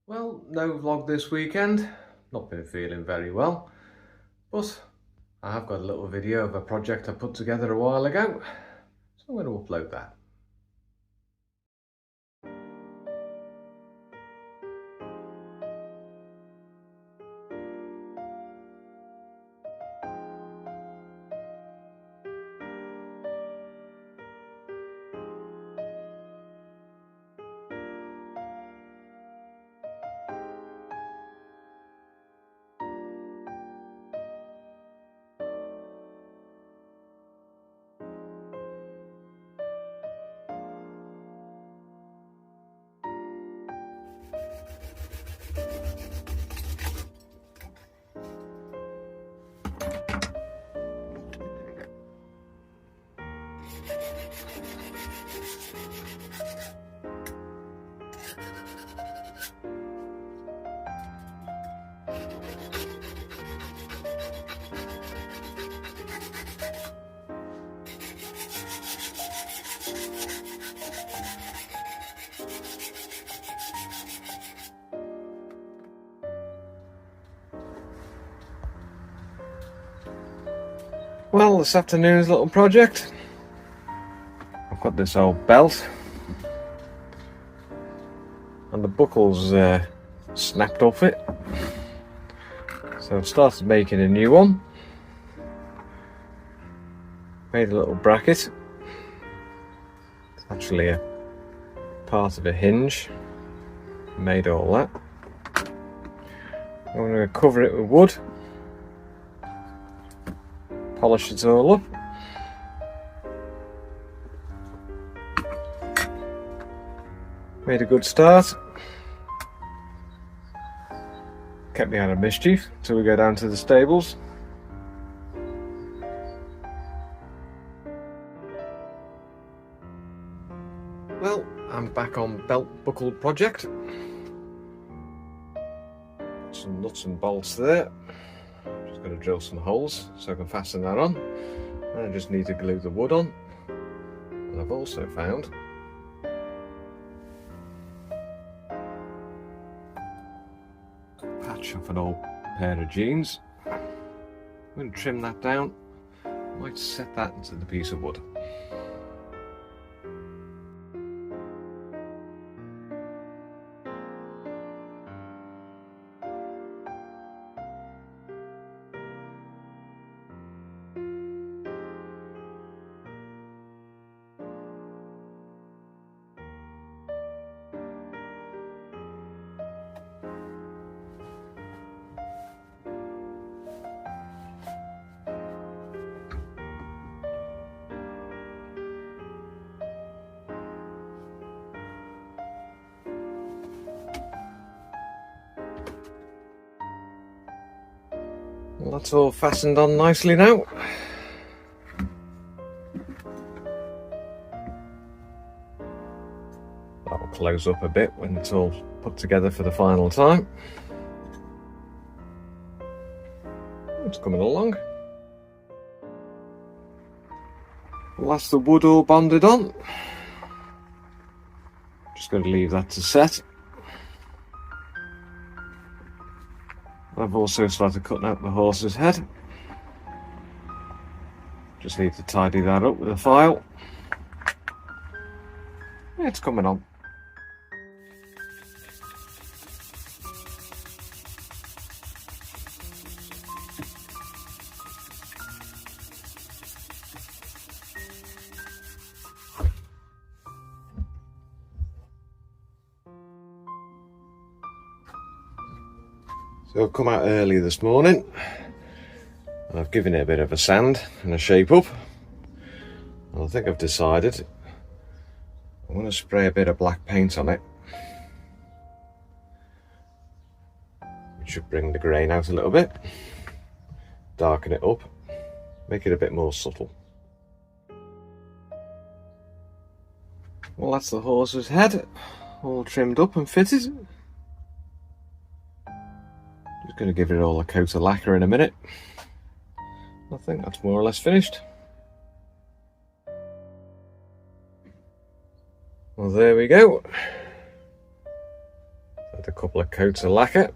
Well, no vlog this weekend. Not been feeling very well, but I have got a little video of a project I put together a while ago, so I'm going to upload that. Well, this afternoon's little project, I've got this old belt and the buckle's snapped off it, so I've started making a new one. Made a little bracket. It's actually a part of a hinge. Made all that. I'm going to cover it with wood. Polish it all up. Made a good start. Kept me out of mischief until we go down to the stables. Well, I'm back on belt buckle project. Some nuts and bolts there. Just going to drill some holes so I can fasten that on. And I just need to glue the wood on. And I've also found a patch off an old pair of jeans. I'm going to trim that down. Might set that into the piece of wood. Well, that's all fastened on nicely now. That'll close up a bit when it's all put together for the final time. It's coming along. Well, that's the wood all bonded on. Just going to leave that to set. I've also started cutting out the horse's head. Just need to tidy that up with a file. It's coming on. So I've come out early this morning and I've given it a bit of a sand and a shape up, and I think I've decided I'm going to spray a bit of black paint on it, which should bring the grain out a little bit, darken it up, make it a bit more subtle. Well, that's the horse's head all trimmed up and fitted. Just going to give it all a coat of lacquer in a minute. I think that's more or less finished. Well, there we go. with a couple of coats of lacquer.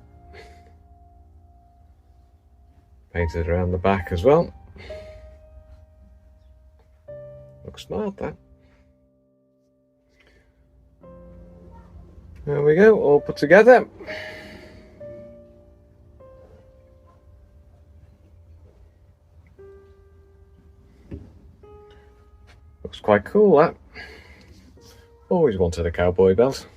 Painted around the back as well. Looks smart, that. There we go, all put together. Looks quite cool, that. Always wanted a cowboy belt.